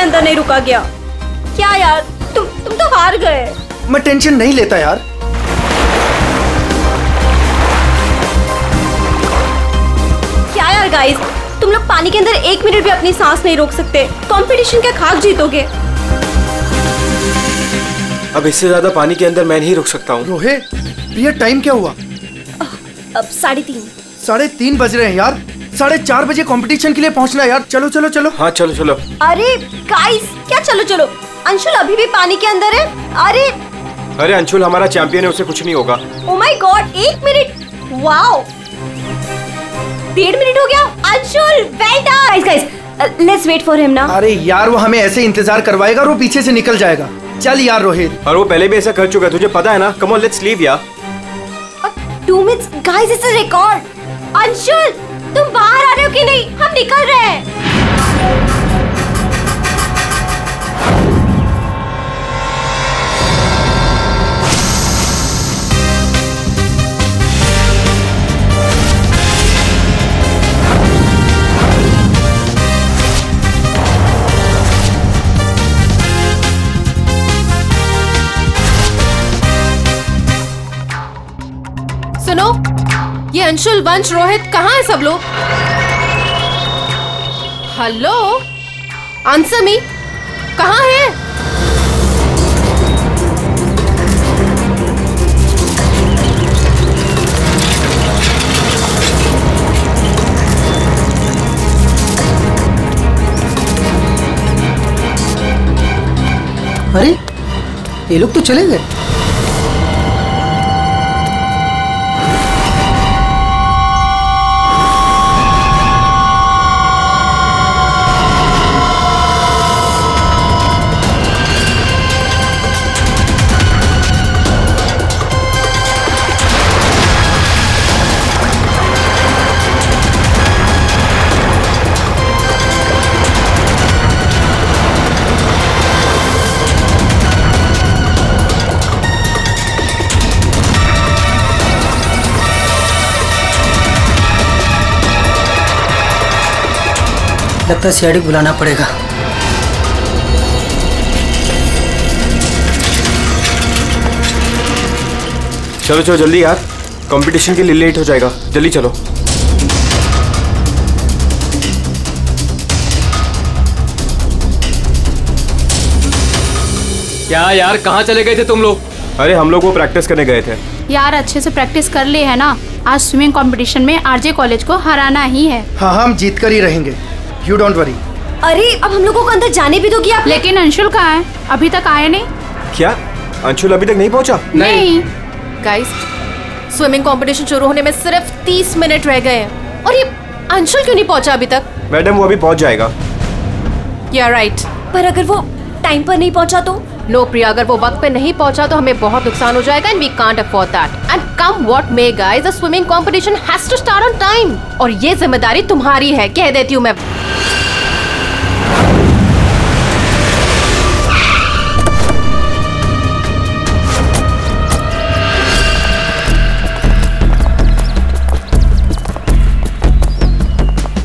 अंदर नहीं रुका गया। क्या यार, तुम तो हार गए। मैं टेंशन नहीं लेता यार। क्या यार गाइस, तुम लोग पानी के अंदर 1 मिनट भी अपनी सांस नहीं रोक सकते। कंपटीशन क्या खाक जीतोगे? अब इससे ज्यादा पानी के अंदर मैं नहीं रुक सकता हूँ। रोहित, ये टाइम क्या हुआ? अब 3:30। 3:30 बज रहे हैं यार। 4:30 बजे कंपटीशन के लिए पहुंचना है यार। चलो चलो चलो। हाँ चलो चलो। अरे गाइस, क्या चलो चलो? अंशुल अभी भी पानी के अंदर है। अरे अंशुल हमारा चैंपियन है, उसे कुछ नहीं होगा। Oh my god, 1 minute. Wow, 1.5 minute हो गया। Anshul, well done. Guys, let's wait for him ना। अरे यार, वो हमें ऐसे इंतजार करवाएगा और वो पीछे से निकल जाएगा। चल यार रोहित। और वो पहले भी ऐसा कर चुका है, तुझे पता है ना। कम ऑन, लेट्स लीव यार। 2 minutes guys, it's a record. Anshul, तुम बाहर आ रहे हो कि नहीं? हम निकल रहे हैं। सुनो, ये अंशुल, वंश, रोहित कहाँ है सब लोग? हेलो, आंसर मी, कहाँ है? अरे ये लोग तो चले गए। लगता है सीआईडी बुलाना पड़ेगा। चलो चलो जल्दी यार, कंपटीशन के लिए लेट हो जाएगा। जल्दी चलो। क्या यार, कहाँ चले गए थे तुम लोग? अरे हम लोग वो प्रैक्टिस करने गए थे यार। अच्छे से प्रैक्टिस कर लिए है ना। आज स्विमिंग कंपटीशन में आरजे कॉलेज को हराना ही है। हाँ, हम जीत कर ही रहेंगे। You don't worry. अरे अब हम लोगों को अंदर जाने भी दोगी आप? लेकिन अंशुल कहाँ है? अभी तक आया नहीं। क्या अंशुल अभी तक नहीं पहुंचा? नहीं। गाइस, स्विमिंग कंपटीशन शुरू होने में सिर्फ 30 मिनट रह गए हैं और ये अंशुल क्यों नहीं पहुंचा अभी तक? मैडम वो अभी पहुंच जाएगा। या राइट। पर अगर वो टाइम पर नहीं पहुंचा तो? नो प्रिया, अगर वो वक्त पे नहीं पहुंचा तो हमें बहुत नुकसान हो जाएगा and we can't afford that. And come what may guys, the swimming competition has to start on time और ये जिम्मेदारी तुम्हारी है, कह देती हूँ मैं।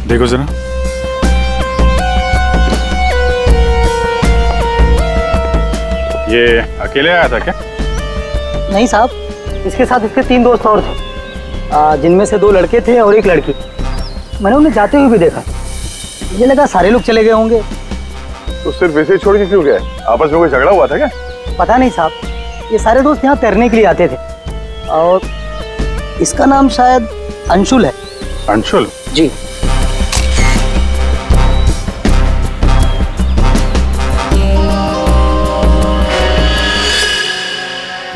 देखो जरा, ये अकेले आया था क्या? नहीं साहब, इसके साथ इसके 3 दोस्त और थे, जिनमें से 2 लड़के थे और 1 लड़की। मैंने उन्हें जाते हुए भी देखा। मुझे लगा सारे लोग चले गए होंगे। तो सिर्फ वैसे ही छोड़ के क्यों गए? आपस में कोई झगड़ा हुआ था क्या? पता नहीं साहब, ये सारे दोस्त यहाँ तैरने के लिए आते थे और इसका नाम शायद अंशुल है। अंशुल? जी।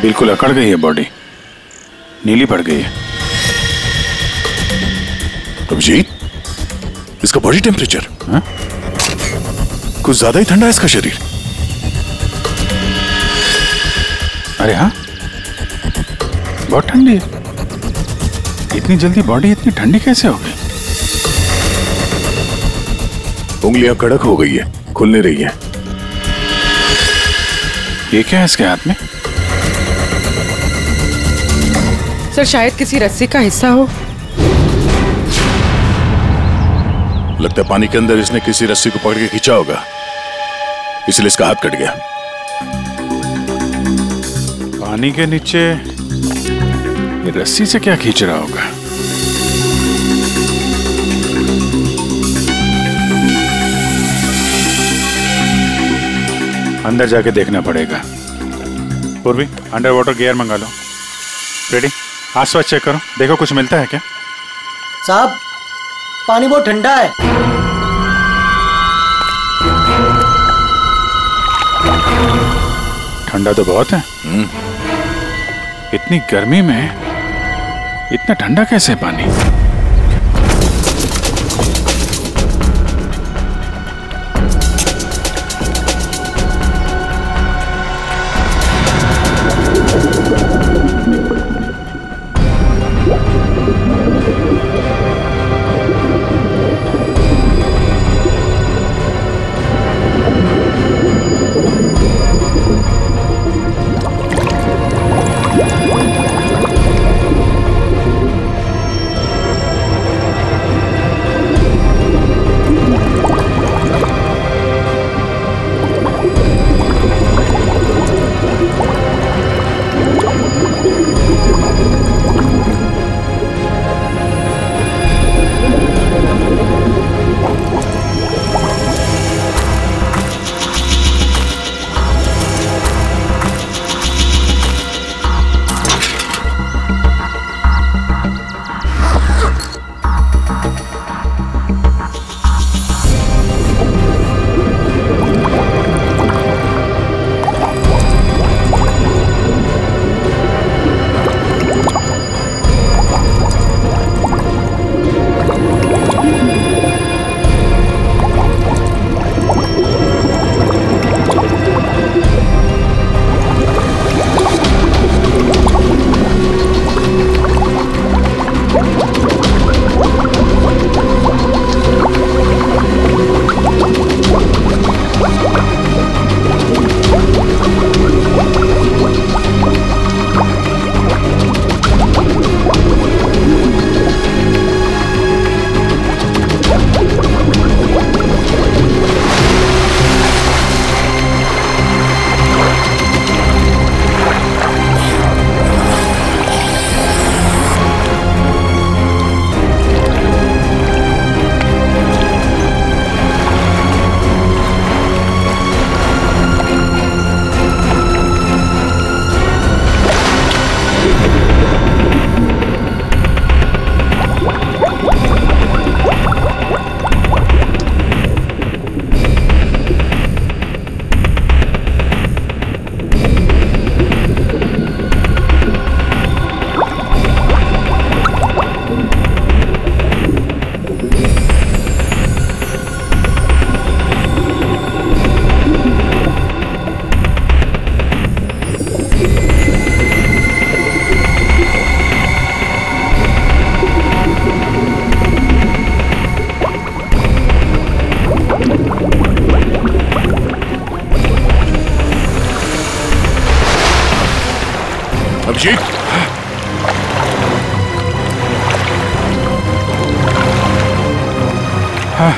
बिल्कुल अकड़ गई है बॉडी, नीली पड़ गई है। अभिजीत, इसका बॉडी टेम्परेचर कुछ ज्यादा ही ठंडा है इसका शरीर। अरे हाँ, बहुत ठंडी है। इतनी जल्दी बॉडी इतनी ठंडी कैसे हो गई? उंगलियां कड़क हो गई है, खुल नहीं रही है। ये क्या है इसके हाथ में? सर, शायद किसी रस्सी का हिस्सा हो। लगता है पानी के अंदर इसने किसी रस्सी को पकड़ के खींचा होगा। इसलिए इसका हाथ कट गया। पानी के नीचे ये रस्सी से क्या खींच रहा होगा? अंदर जाके देखना पड़ेगा। पूर्वी, अंडर वाटर गियर मंगा लो। रेडी? आसपास चेक करो, देखो कुछ मिलता है क्या? साहब, पानी बहुत ठंडा है। ठंडा तो बहुत है। इतनी गर्मी में इतना ठंडा कैसे है पानी? अभिषेक, हाँ,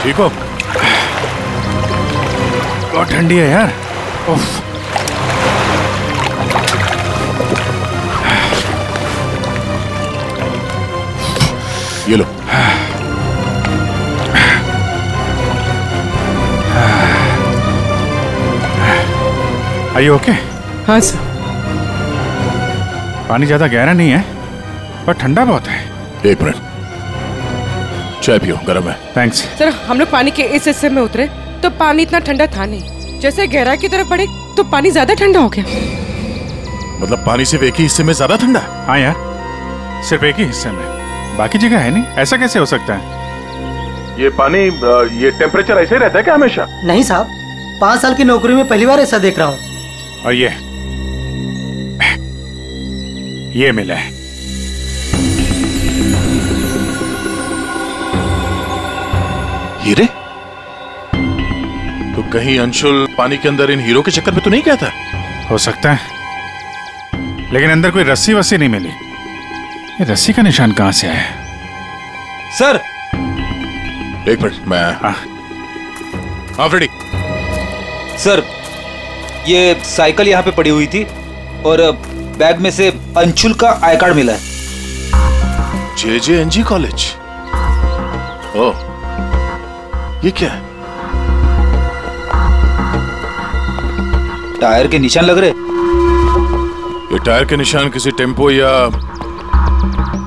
ठीक हो? बहुत ठंडी है यार। उफ। ये लो। Are you okay? हाँ सर। पानी ज्यादा गहरा नहीं है पर ठंडा बहुत है। एक मिनट, चाय पियो, गर्म है। थैंक्स। सर, हम लोग पानी के इस हिस्से में उतरे तो पानी इतना ठंडा था नहीं। जैसे गहराई की तरफ बढ़े तो पानी ज्यादा ठंडा हो गया। मतलब पानी सिर्फ एक ही हिस्से में ज्यादा ठंडा? हाँ यार, सिर्फ एक ही हिस्से में, बाकी जगह है नहीं। ऐसा कैसे हो सकता है? ये पानी, ये टेम्परेचर ऐसे ही रहता है क्या हमेशा? नहीं साहब, 5 साल की नौकरी में पहली बार ऐसा देख रहा हूँ। और ये मिला है। हीरे? तो कहीं अंशुल पानी के अंदर इन हीरो के चक्कर में तो नहीं गया था? हो सकता है, लेकिन अंदर कोई रस्सी वस्सी नहीं मिली। ये रस्सी का निशान कहां से आया? सर, एक मिनट, मैं हाँ फ्रेडी, सर, ये साइकिल यहाँ पे पड़ी हुई थी और बैग में से अंशुल का आई कार्ड मिला है। JJNG college? ओह, ये क्या है? टायर के निशान लग रहे। ये टायर के निशान किसी टेम्पो या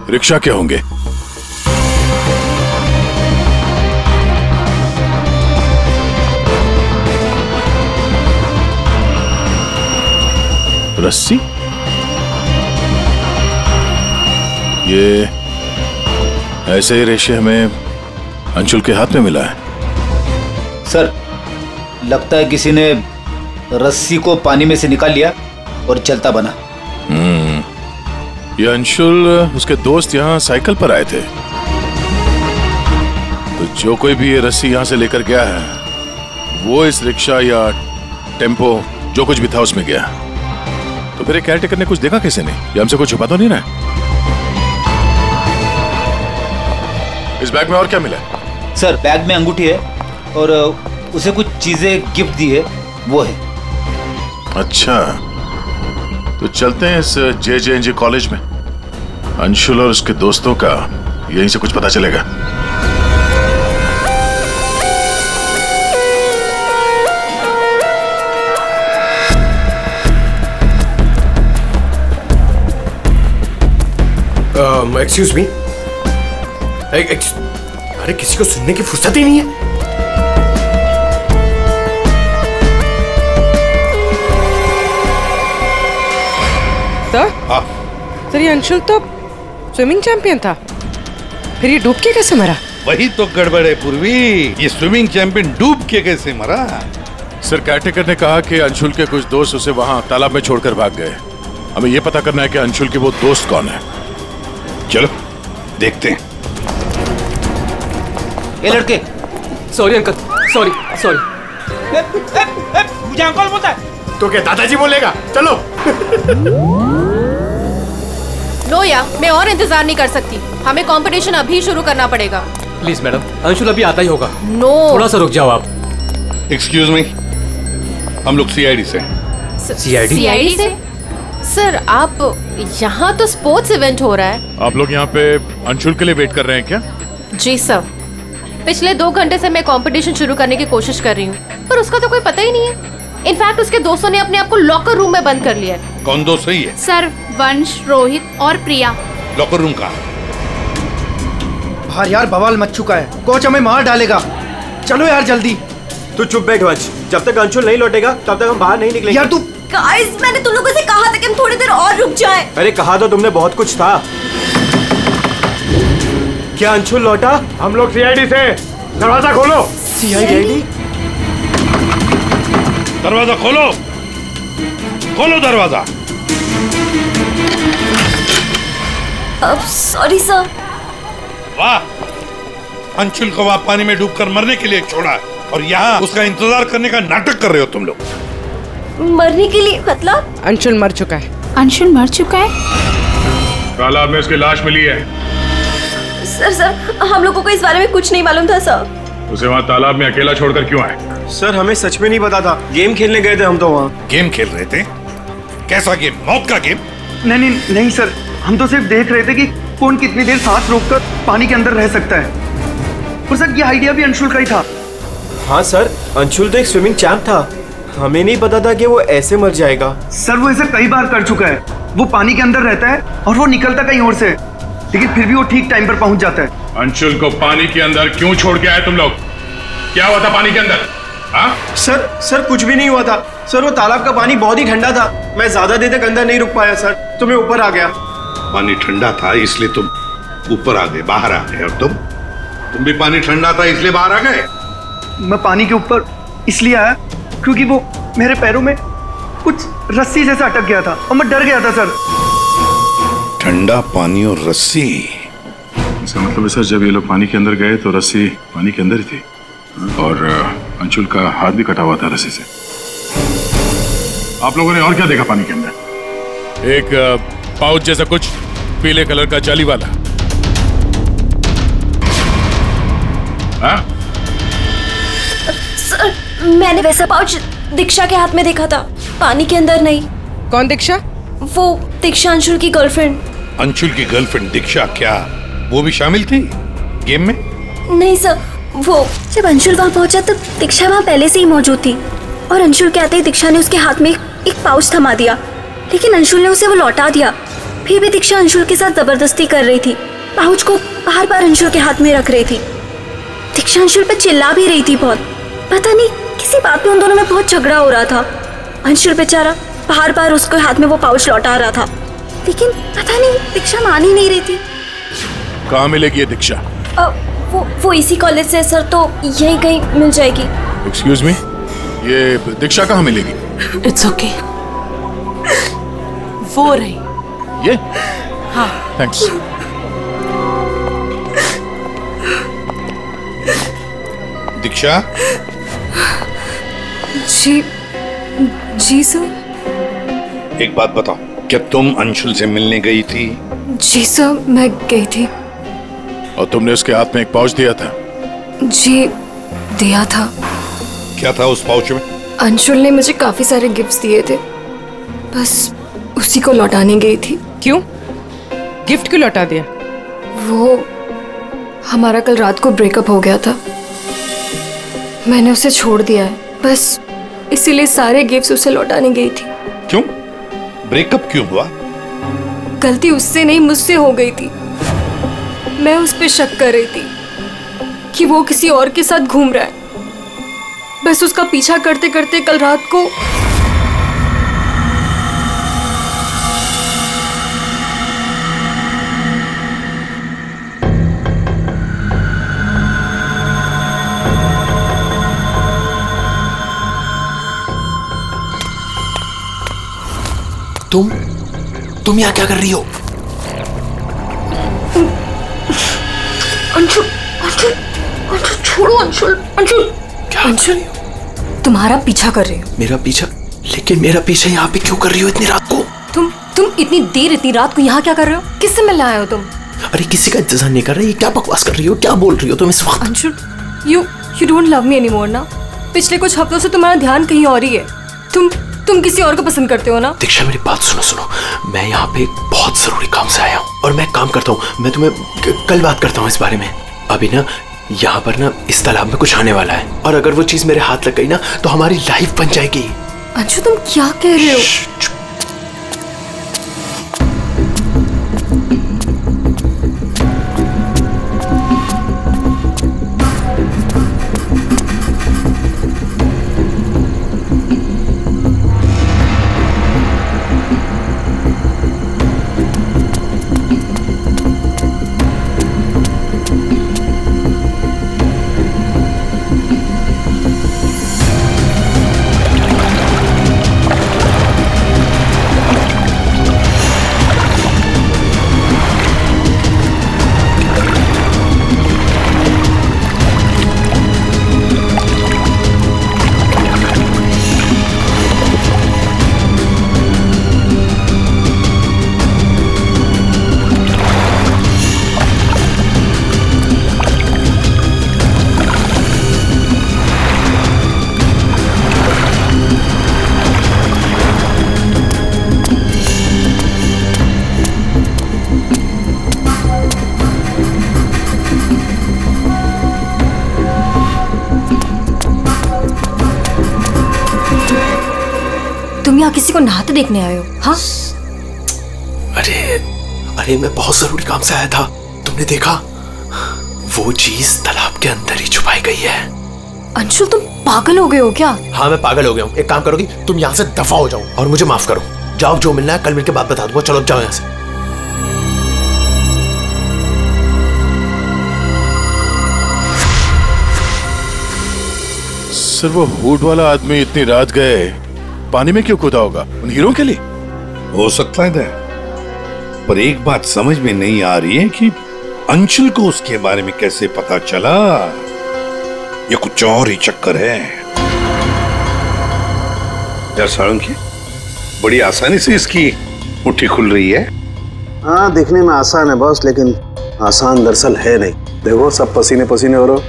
रिक्शा के होंगे। रस्सी? ये ऐसे ही रेशे हमें अंशुल के हाथ में मिला है। सर, लगता है किसी ने रस्सी को पानी में से निकाल लिया और चलता बना। ये अंशुल, उसके दोस्त यहाँ साइकिल पर आए थे, तो जो कोई भी ये रस्सी यहाँ से लेकर गया है वो इस रिक्शा या टेम्पो जो कुछ भी था उसमें गया। तो फिर केयर टेकर ने कुछ देखा कैसे नहीं? ये हमसे कुछ छुपा तो नहीं रहा? इस बैग में और क्या मिला है? सर, बैग में अंगूठी है और उसे कुछ चीजें गिफ्ट दी है, वो है। अच्छा, तो चलते हैं इस JJNG कॉलेज में। अंशुल और उसके दोस्तों का यहीं से कुछ पता चलेगा। Excuse me. अरे किसी को सुनने की फुर्सत ही नहीं है। सर, ये अंशुल तो स्विमिंग चैंपियन था, फिर ये डूब के कैसे मरा? वही तो गड़बड़ है पूर्वी, ये स्विमिंग चैंपियन डूब के कैसे मरा? सर, केयरटेकर ने कहा कि अंशुल के कुछ दोस्त उसे वहां तालाब में छोड़कर भाग गए। हमें यह पता करना है कि अंशुल के वो दोस्त कौन है। चलो देखते हैं। ये लड़के। Sorry uncle, sorry. मुझे अंकल बोलता है तो क्या दादाजी बोलेगा? चलो। नो या, मैं और इंतजार नहीं कर सकती। हमें कंपटीशन अभी शुरू करना पड़ेगा। प्लीज मैडम, अंशुल अभी आता ही होगा। नो, थोड़ा सा रुक जाओ आप। एक्सक्यूज मी, हम लोग CID से। CID से? सर, आप यहाँ तो स्पोर्ट्स इवेंट हो रहा है। आप लोग यहाँ पे अंशुल के लिए वेट कर रहे हैं क्या? जी सर, पिछले 2 घंटे से मैं कंपटीशन शुरू करने की कोशिश कर रही हूँ, पर उसका तो कोई पता ही नहीं है। इनफैक्ट उसके दोस्तों ने अपने आप को लॉकर रूम में बंद कर लिया है। कौन दोस्त सही है? सर, वंश, रोहित और प्रिया। लॉकर रूम का? बाहर यार बवाल मच चुका है, कोच हमें मार डालेगा। चलो यार जल्दी। तू चुप बैठ वंश, जब तक अंशुल नहीं लौटेगा तब तक हम बाहर नहीं निकलेंगे। यार तू। गाइस, मैंने तुम लोगों से कहा था कि हम थोड़ी देर और रुक जाएं। अरे कहा तो तुमने बहुत कुछ था। क्या अंशुल लौटा? हम लोग CID से। दरवाजा खोलो। CID? दरवाजा खोलो, खोलो दरवाजा। अब सॉरी सर। वाह, अंशुल को वहां पानी में डूबकर मरने के लिए छोड़ा और यहाँ उसका इंतजार करने का नाटक कर रहे हो तुम लोग। मरने के लिए मतलब? अंशुल मर चुका है। अंशुल मर चुका है? तालाब में उसकी लाश मिली है। सर, हम लोगों को इस बारे में कुछ नहीं मालूम था सर। उसे वहाँ तालाब में अकेला छोड़कर क्यों आए? सर, हमें सच में नहीं पता था। गेम खेलने गए थे हम तो वहाँ। गेम खेल रहे थे? कैसा गेम? मौत का गेम? नहीं सर, हम तो सिर्फ देख रहे थे कि कौन कितनी देर सांस रोककर पानी के अंदर रह सकता है। और सर, ये आइडिया भी अंशुल का ही था। हाँ सर, अंशुल तो एक स्विमिंग चैंप था। हमें नहीं पता था कि वो ऐसे मर जाएगा। सर, वो ऐसा कई बार कर चुका है। वो पानी के अंदर रहता है और वो निकलता कहीं और से, लेकिन फिर भी वो ठीक टाइम पर पहुंच जाता है। अंशुल को पानी के अंदर क्यों छोड़ के आए तुम लोग? क्या हुआ था पानी के अंदर? सर कुछ भी नहीं हुआ था। सर, वो तालाब का पानी बहुत ही ठंडा था। मैं ज्यादा देर तक अंदर नहीं रुक पाया सर, तो मैं ऊपर आ गया। पानी ठंडा था इसलिए तुम ऊपर आ गए, बाहर आ गए। और तुम भी पानी ठंडा था इसलिए बाहर आ गए? मैं पानी के ऊपर इसलिए आया क्योंकि वो मेरे पैरों में कुछ रस्सी जैसा अटक गया था और मैं डर गया था सर। ठंडा पानी और रस्सी? इसका मतलब है सर, जब ये लोग पानी के अंदर गए तो रस्सी पानी के अंदर ही थी और अंशुल का हाथ भी कटा हुआ था रस्सी से। आप लोगों ने और क्या देखा पानी के अंदर? एक पाउच जैसा कुछ पीले कलर का जाली वाला। सर, मैंने वैसा पाउच दीक्षा के हाथ में देखा था, पानी के अंदर नहीं। कौन दीक्षा? वो दीक्षा अंशुल की गर्लफ्रेंड। अंशुल की गर्लफ्रेंड दीक्षा, क्या वो भी शामिल थी गेम में? नहीं सर, वो जब अंशुल वहाँ पहुंचा तब दीक्षा वहाँ पहले से ही मौजूद थी और अंशुल के आते ही दीक्षा ने उसके हाथ में एक पाउच थमा दिया, लेकिन अंशुल ने उसे वो लौटा दिया। फिर भी दीक्षा अंशुल के साथ जबरदस्ती कर रही थी, पाउच को बार बार अंशुल के हाथ में रख रही थी। दीक्षा अंशुल पे चिल्ला भी रही थी बहुत, पता नहीं किसी बात पे उन दोनों में बहुत झगड़ा हो रहा था। अंशुल बेचारा बार बार उसके हाथ में वो पाउच लौटा रहा था, लेकिन पता नहीं दीक्षा मान ही नहीं रही थी। कहाँ मिलेगी ये दीक्षा? वो इसी कॉलेज से सर, तो यहीं कहीं मिल जाएगी। एक्सक्यूज मी, ये दीक्षा कहाँ मिलेगी? इट्स ओके, वो रही ये? हाँ थैंक्स। दीक्षा? जी सर। एक बात बताओ, क्या तुम अंशुल से मिलने गई थी? जी सर, मैं गई थी। और तुमने उसके हाथ में एक पाउच दिया था? जी दिया था। क्या था उस पाउच में? अंशुल ने मुझे काफी सारे गिफ्ट्स दिए थे, बस उसी को लौटाने गई थी। क्यों? गिफ्ट क्यों लौटा दिया? वो हमारा कल रात को ब्रेकअप हो गया था, मैंने उसे छोड़ दिया है, बस इसीलिए सारे गिफ्ट्स उसे लौटाने गई थी। क्यों? ब्रेकअप क्यों हुआ? गलती उससे नहीं, मुझसे हो गई थी। मैं उस पे शक कर रही थी कि वो किसी और के साथ घूम रहा है, बस उसका पीछा करते करते कल रात को तुम यहाँ क्या कर रही हो? अंशुल, अंशुल, अंशुल छोड़ो अंशुल, अंशुल। क्या? अंशुल, तुम्हारा पीछा कर रही हो। मेरा पीछा? लेकिन मेरा पीछा यहाँ पे क्यों कर रही हो इतनी रात को? तुम इतनी देर इतनी रात को यहाँ क्या कर रहे हो? किससे मिलने आए हो तुम? अरे किसी का इंतजार नहीं कर रही, क्या बकवास कर रही हो, क्या बोल रही हो तुम इस वक्त? Anshul, you don't love me anymore ना? पिछले कुछ हफ्तों से तुम्हारा ध्यान कहीं और ही है। तुम किसी और को पसंद करते हो ना? दीक्षा मेरी बात सुनो, मैं यहाँ पे बहुत जरूरी काम से आया हूँ और मैं काम करता हूँ। मैं तुम्हें कल बात करता हूँ इस बारे में। अभी ना यहाँ पर ना इस तालाब में कुछ आने वाला है और अगर वो चीज मेरे हाथ लग गई ना तो हमारी लाइफ बन जाएगी। अंशु तुम क्या कह रहे हो? यहाँ किसी को नहाते देखने आए हो? हाँ? अरे मैं बहुत जरूरी काम से आया था। तुमने देखा? वो चीज तालाब के अंदर ही छुपाई गई है। अंशुल तुम पागल हो गए हो क्या? हाँ मैं पागल हो गया हूँ। एक काम करोगी, तुम यहाँ से दफा हो जाओ और मुझे माफ करो। जाओ, जो मिलना है कल मिलके बात बता दूंगा। चलो जाओ यहाँ से। सर वो हुड वाला आदमी इतनी रात गए पानी में क्यों कूदा होगा? उन हीरो के लिए हो सकता है, पर एक बात समझ में नहीं आ रही है कि अंशुल को उसके बारे में कैसे पता चला। ये कुछ और ही चक्कर है। यार सारंगी, बड़ी आसानी से इसकी मुट्ठी खुल रही है। हाँ दिखने में आसान है बॉस, लेकिन आसान दरअसल है नहीं। देखो सब पसीने पसीने हो रहे हो।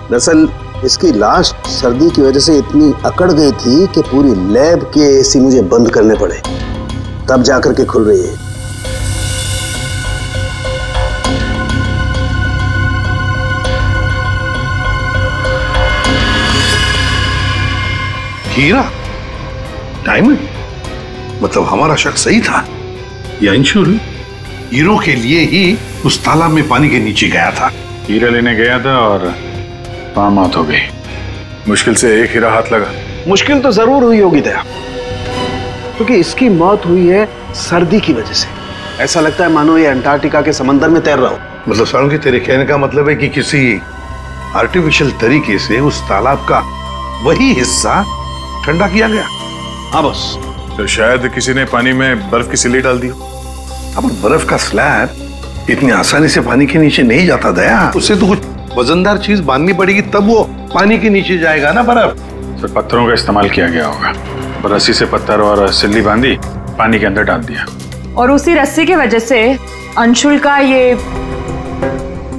दरअसल इसकी लाश सर्दी की वजह से इतनी अकड़ गई थी कि पूरी लैब के एसी मुझे बंद करने पड़े, तब जाकर के खुल रही है। हीरा, डायमंड, मतलब हमारा शक सही था। ये अंशुल हीरो के लिए ही उस तालाब में पानी के नीचे गया था। हीरा लेने गया था और वहां मौत हो गई। मुश्किल से एक हीरा हाथ लगा। मुश्किल तो जरूर हुई होगी दया, क्योंकि इसकी मौत हुई है सर्दी की वजह से। ऐसा लगता है मानो ये अंटार्कटिका के समंदर में तैर रहा हो। मतलब सालुंकी, तेरे कहने का मतलब है कि किसी आर्टिफिशियल तरीके से उस तालाब का वही हिस्सा ठंडा किया गया। हाँ बस, तो शायद किसी ने पानी में बर्फ की सिल्ली डाल दी। अब बर्फ का स्लैब इतनी आसानी से पानी के नीचे नहीं जाता दया, उससे तो कुछ वजनदार चीज बांधनी पड़ेगी, तब वो पानी के नीचे जाएगा ना बर्फ। तो पत्थरों का इस्तेमाल किया गया होगा। रस्सी से पत्थर और सिल्ली बांधी, पानी के अंदर डाल दिया। और उसी रस्सी की वजह से अंशुल का ये,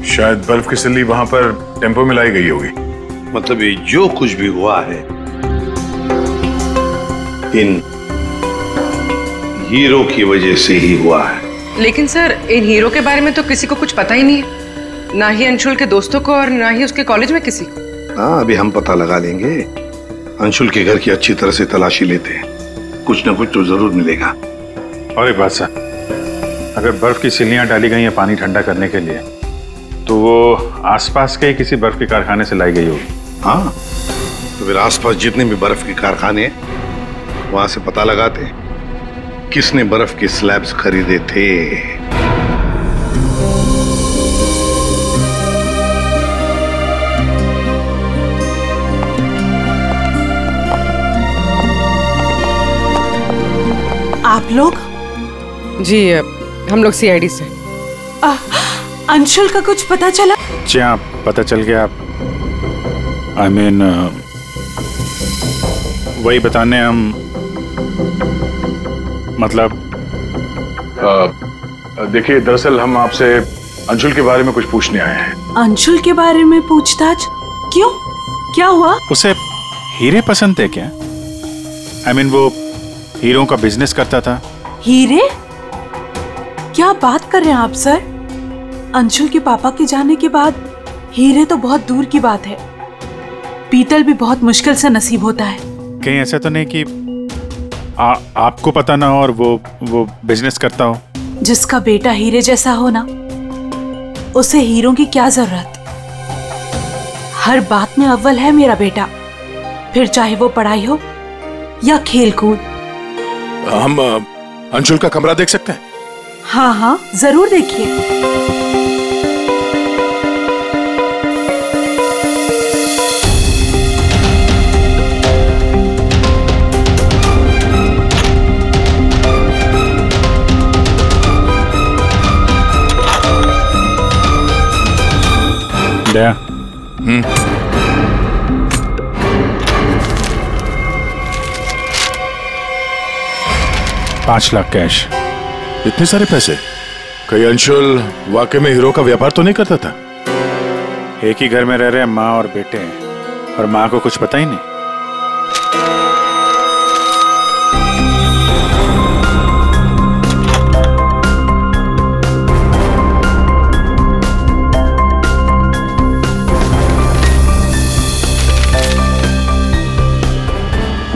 शायद बर्फ की सिल्ली वहां पर टेम्पो में लाई गई होगी। मतलब ये जो कुछ भी हुआ है इन हीरो की वजह से ही हुआ है। लेकिन सर, इन हीरो के बारे में तो किसी को कुछ पता ही नहीं है, ना ही अंशुल के दोस्तों को और ना ही उसके कॉलेज में किसी को। हाँ, अभी हम पता लगा लेंगे। अंशुल के घर की अच्छी तरह से तलाशी लेते हैं, कुछ ना कुछ तो जरूर मिलेगा। और एक बात सर, अगर बर्फ की सिल्लियां डाली गई हैं पानी ठंडा करने के लिए, तो वो आसपास के किसी बर्फ के कारखाने से लाई गई होगी। हाँ, तो फिर आसपास जितने भी बर्फ के कारखाने हैं, वहां से पता लगाते हैं किसने बर्फ के स्लैब्स खरीदे थे। आप लोग? जी, हम लोग सीआईडी से। अंशुल का कुछ पता चला? जी हाँ, पता चल गया। आई मीन वही बताने हम, मतलब देखिए, दरअसल हम आपसे अंशुल के बारे में कुछ पूछने आए हैं। अंशुल के बारे में पूछताछ? क्यों, क्या हुआ? उसे हीरे पसंद थे क्या? आई मीन वो हीरों का बिजनेस करता था। हीरे? क्या बात कर रहे हैं आप सर? अंशुल के पापा के जाने के बाद हीरे तो बहुत दूर की बात है। पीतल भी बहुत मुश्किल से नसीब होता है। कहीं ऐसा तो नहीं कि आपको पता ना हो और वो बिजनेस करता हो? जिसका बेटा हीरे जैसा हो ना, उसे हीरों की क्या जरूरत। हर बात में अव्वल है मेरा बेटा, फिर चाहे वो पढ़ाई हो या खेल कूद। हम अंशुल का कमरा देख सकते हैं? हाँ हाँ, जरूर देखिए। दया, 5 लाख कैश। इतने सारे पैसे? कहीं अंशुल वाकई में हीरो का व्यापार तो नहीं करता था? एक ही घर में रह रहे हैं माँ और बेटे हैं, और माँ को कुछ पता ही नहीं।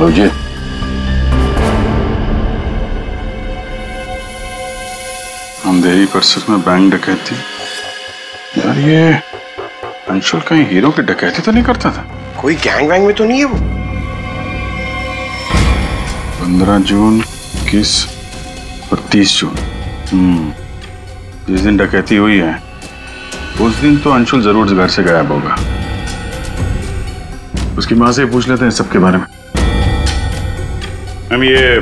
जी, अंधेरी परिसर में बैंक डकैती। यार, ये अंशुल कहीं हीरो की डकैती तो नहीं करता था? कोई गैंग वैंग में तो नहीं है वो? 15 जून, 21 और 30 जून। जिस दिन डकैती हुई है उस दिन तो अंशुल जरूर घर से गायब होगा। उसकी माँ से पूछ लेते हैं सबके बारे में। हम ये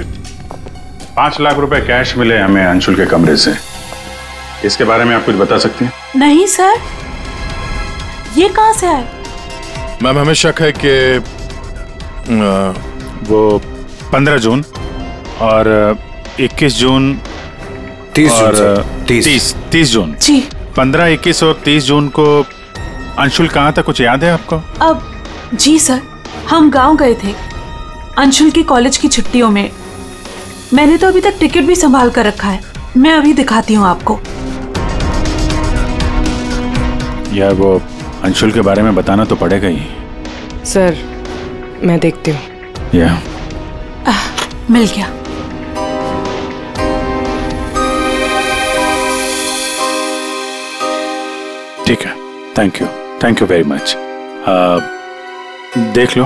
5 लाख रुपए कैश मिले हमें अंशुल के कमरे से, इसके बारे में आप कुछ बता सकती हैं? नहीं सर, ये कहां से आए? मैम, हमें शक है कि वो 15 जून और 21 जून 30 जून जी। 15, 21 और 30 जून को अंशुल कहाँ था, कुछ याद है आपको? अब जी सर, हम गांव गए थे अंशुल की कॉलेज की छुट्टियों में। मैंने तो अभी तक टिकट भी संभाल कर रखा है, मैं अभी दिखाती हूँ आपको। यार वो अंशुल के बारे में बताना तो पड़ेगा ही। सर मैं देखती हूँ। या मिल गया। ठीक है, थैंक यू वेरी मच। देख लो।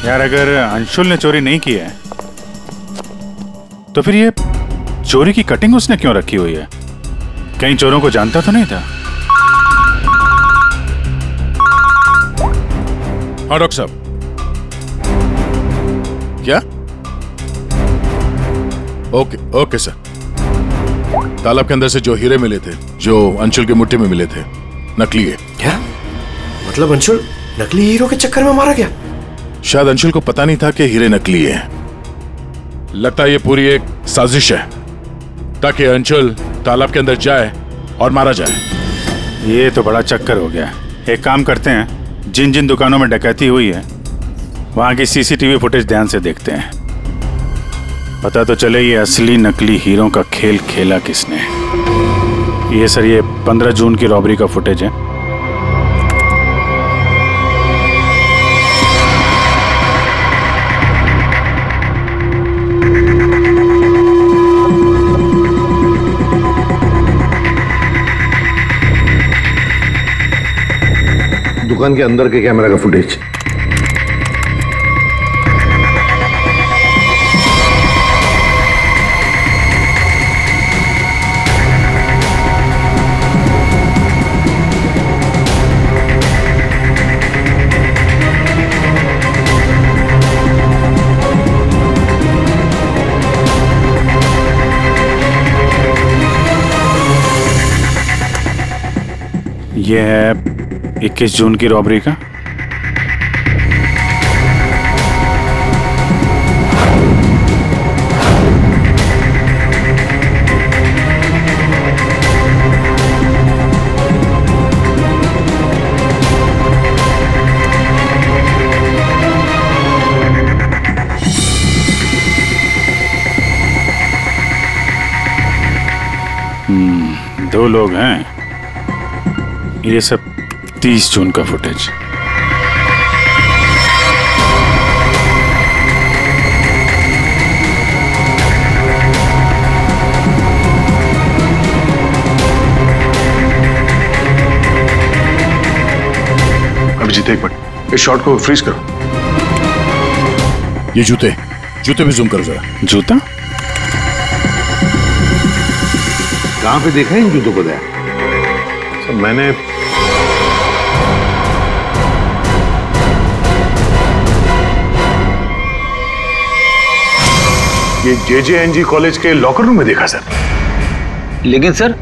यार अगर अंशुल ने चोरी नहीं की है तो फिर ये चोरी की कटिंग उसने क्यों रखी हुई है? कहीं चोरों को जानता तो नहीं था? हाँ डॉक्टर साहब। क्या? Okay sir. तालाब के अंदर से जो हीरे मिले थे, जो अंशुल की मुट्ठी में मिले थे, नकली है। क्या मतलब? अंशुल नकली हीरो के चक्कर में मारा गया? शायद अंशुल को पता नहीं था कि हीरे नकली है। लगता है ये पूरी एक साजिश है ताकि अंशुल तालाब के अंदर जाए और मारा जाए। ये तो बड़ा चक्कर हो गया। एक काम करते हैं, जिन जिन दुकानों में डकैती हुई है वहां की सीसीटीवी फुटेज ध्यान से देखते हैं, पता तो चले ये असली नकली हीरो का खेल खेला किसने। ये सर, ये 15 जून की रॉबरी का फुटेज है। दुकान के अंदर के कैमरा का फुटेज। ये है 21 जून की रॉबरी का। दो लोग हैं। ये सब 30 जून का फुटेज। अभिजीत एक मिनट, इस शॉट को फ्रीज करो। ये जूते भी जूम करो जरा। जूता कहां पे देखा है इन जूतों को? सर मैंने ये JJNG कॉलेज के लॉकर रूम में देखा सर। लेकिन सर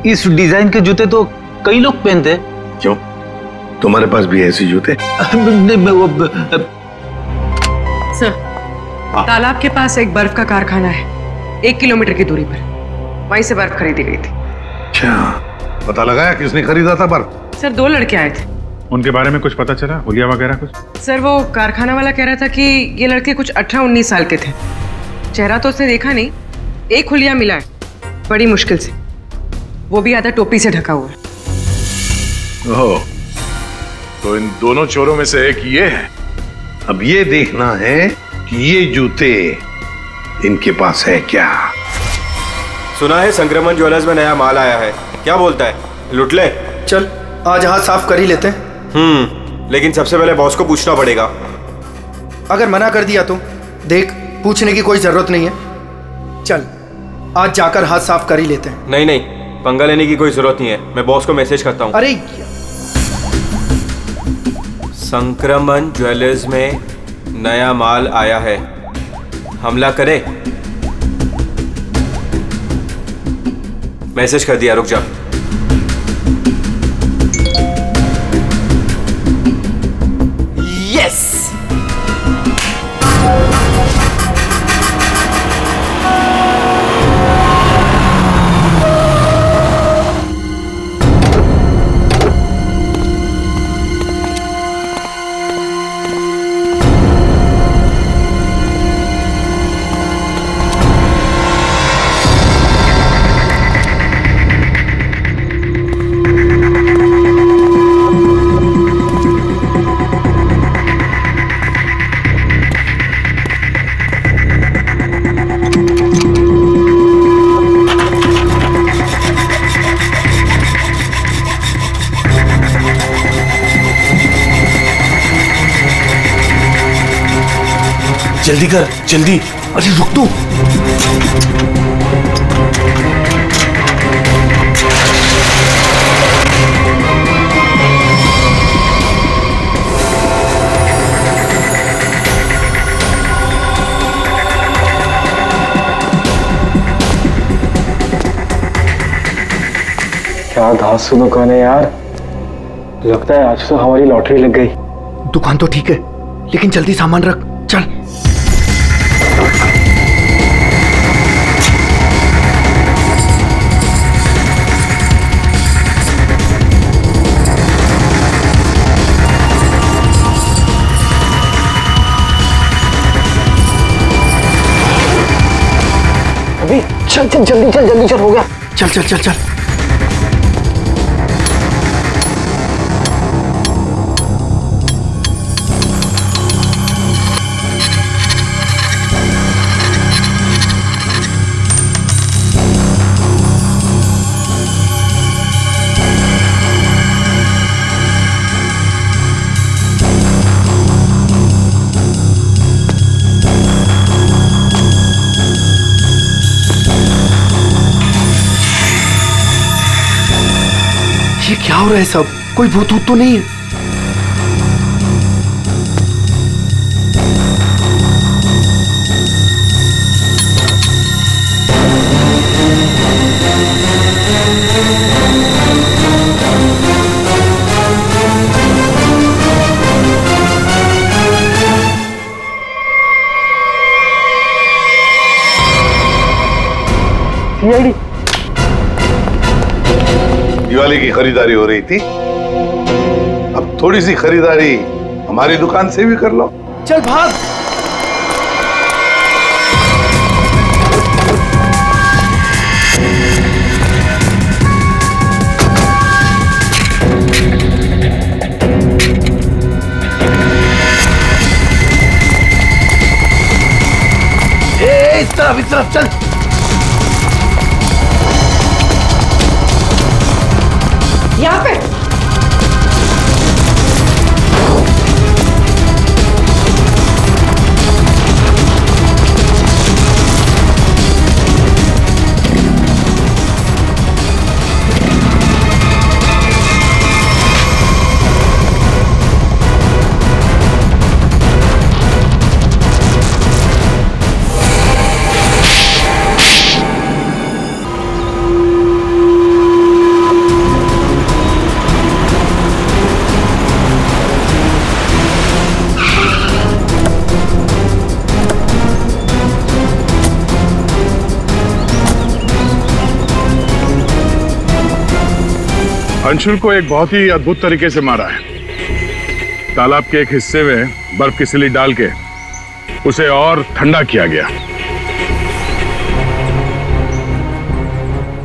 इस डिजाइन के जूते तो कई लोग पहनते हैं। क्यों, तुम्हारे पास भी ऐसे जूते? सर तालाब के पास एक बर्फ का कारखाना है, 1 किलोमीटर की दूरी पर। वहीं से बर्फ खरीदी गई थी। क्या पता लगाया किसने खरीदा था बर्फ? सर 2 लड़के आए थे। उनके बारे में कुछ पता चला? हुलिया वगैरह कुछ? सर वो कारखाना वाला कह रहा था कि ये लड़के कुछ 18-19 साल के थे। चेहरा तो उसने देखा नहीं, एक हुलिया मिला है बड़ी मुश्किल से, वो भी आधा टोपी से ढका हुआ है। ओह, तो इन दोनों चोरों में से एक ये है। अब ये देखना है कि ये जूते इनके पास है क्या। सुना है संक्रमण ज्वेलर्स में नया माल आया है, क्या बोलता है? लुट ले? चल आज हाथ साफ कर ही लेते हैं। लेकिन सबसे पहले बॉस को पूछना पड़ेगा। अगर मना कर दिया तो देख, पूछने की कोई जरूरत नहीं है। चल आज जाकर हाथ साफ कर ही लेते हैं। नहीं, पंगा लेने की कोई जरूरत नहीं है, मैं बॉस को मैसेज करता हूँ। अरे संक्रमण ज्वेलर्स में नया माल आया है, हमला करे? मैसेज कर दिया, रुक जा। यस, जल्दी कर, जल्दी। अरे रुक तू। क्या धांस की दुकान है यार, लगता है आज तो हमारी लॉटरी लग गई। दुकान तो ठीक है, लेकिन जल्दी सामान रख, चल। अभी चल चल, जल्दी चल, हो गया। चल चल चल चल। ये क्या हो रहा है सब? कोई भूत तो नहीं है? सीआईडी दिवाली की खरीदारी हो रही थी, अब थोड़ी सी खरीदारी हमारी दुकान से भी कर लो। चल भाग। इस तरफ चल। यहाँ पे अंशुल को एक बहुत ही अद्भुत तरीके से मारा है। तालाब के एक हिस्से में बर्फ की सिल्ली डाल के उसे और ठंडा किया गया,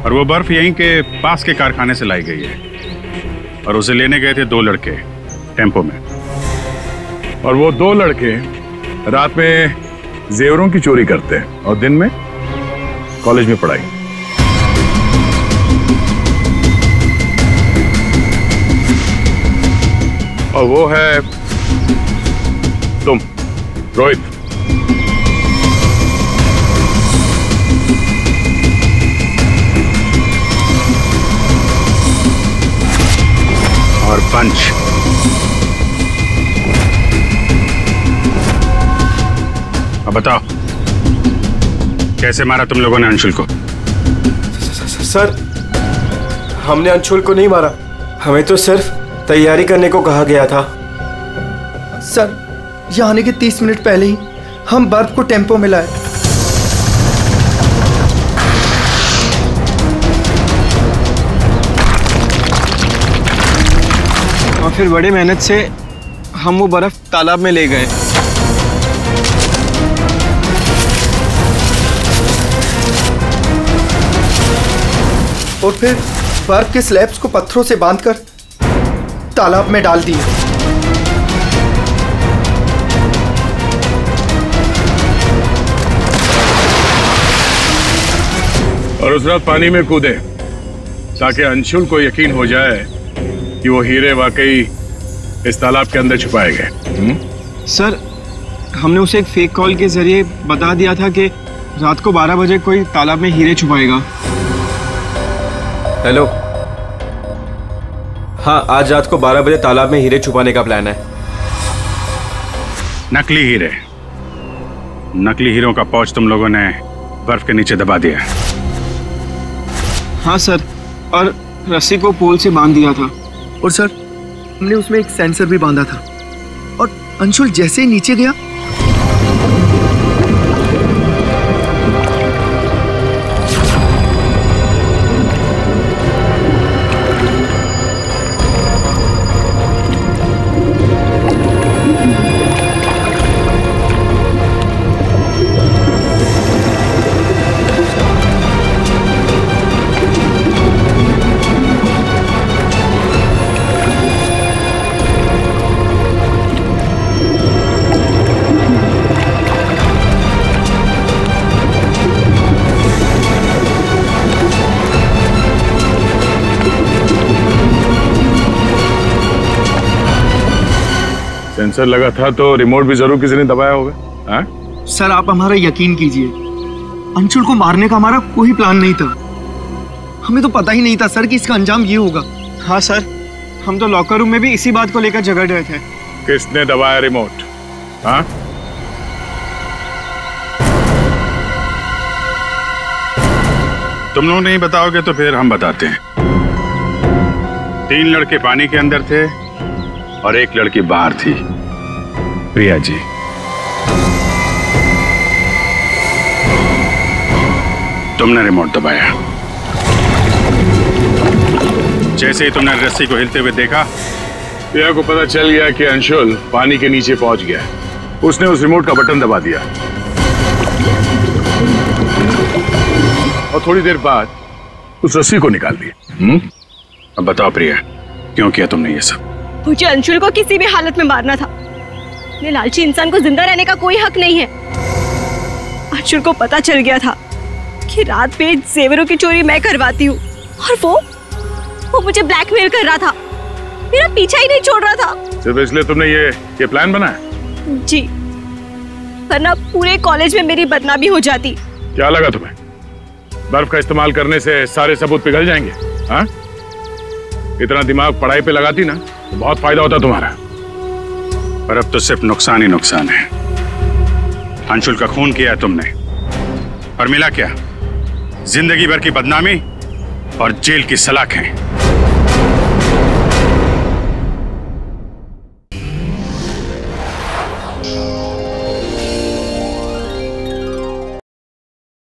और वो बर्फ यहीं के पास के कारखाने से लाई गई है, और उसे लेने गए थे 2 लड़के टेम्पो में, और वो 2 लड़के रात में जेवरों की चोरी करते हैं और दिन में कॉलेज में पढ़ाई। और वो है तुम, रोहित। और पंच। अब बताओ, कैसे मारा तुम लोगों ने अंशुल को? सर, हमने अंशुल को नहीं मारा, हमें तो सिर्फ तैयारी करने को कहा गया था। सर, यहाँ आने के 30 मिनट पहले ही हम बर्फ को टेम्पो में लाए। और फिर बड़ी मेहनत से हम वो बर्फ तालाब में ले गए। और फिर बर्फ के स्लैब्स को पत्थरों से बांधकर तालाब में डाल दिए। और उस रात पानी में कूदे ताकि अंशुल को यकीन हो जाए कि वो हीरे वाकई इस तालाब के अंदर छुपाए गए। सर, हमने उसे एक फेक कॉल के जरिए बता दिया था कि रात को 12 बजे कोई तालाब में हीरे छुपाएगा। हेलो, हाँ, आज रात को 12 बजे तालाब में हीरे छुपाने का प्लान है। नकली हीरे, नकली हीरों का पाउच तुम लोगों ने बर्फ के नीचे दबा दिया। हाँ सर, और रस्सी को पोल से बांध दिया था। और सर, हमने उसमें एक सेंसर भी बांधा था, और अंशुल जैसे ही नीचे गया सेंसर लगा था तो रिमोट भी जरूर किसी ने दबाया होगा। हाँ? सर, आप हमारा यकीन कीजिए, अंशुल को मारने का हमारा कोई प्लान नहीं था। हमें तो पता ही नहीं था सर कि इसका अंजाम ये होगा। हाँ सर, हम तो लॉकर रूम में भी इसी बात को लेकर झगड़ रहे थे। किसने दबाया रिमोट? हाँ? तुम लोग नहीं बताओगे तो फिर हम बताते हैं। 3 लड़के पानी के अंदर थे और एक लड़की बाहर थी, प्रिया जी। तुमने रिमोट दबाया। जैसे ही तुमने रस्सी को हिलते हुए देखा, प्रिया को पता चल गया कि अंशुल पानी के नीचे पहुंच गया। उसने उस रिमोट का बटन दबा दिया और थोड़ी देर बाद उस रस्सी को निकाल दिया। अब बताओ प्रिया, क्यों किया तुमने ये सब? मुझे अंशुल को किसी भी हालत में मारना था। ये लालची इंसान को जिंदा रहने का कोई हक नहीं है। अंशुल को पता चल गया था कि रात में जेवरों की चोरी मैं करवाती हूँ, और वो मुझे ब्लैकमेल कर रहा था, मेरा पीछा ही नहीं छोड़ रहा था। सिर्फ इसलिए तुमने ये प्लान बनाया? जी, वरना पूरे कॉलेज में मेरी बदनामी हो जाती। क्या लगा तुम्हें बर्फ का इस्तेमाल करने से सारे सबूत पिघल जाएंगे? हाँ? इतना दिमाग पढ़ाई पे लगाती ना तो बहुत फायदा होता तुम्हारा। पर अब तो सिर्फ नुकसान ही नुकसान है। अंशुल का खून किया है तुमने, और मिला क्या? जिंदगी भर की बदनामी और जेल की सलाखें।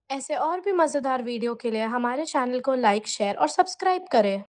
ऐसे और भी मजेदार वीडियो के लिए हमारे चैनल को लाइक, शेयर और सब्सक्राइब करें।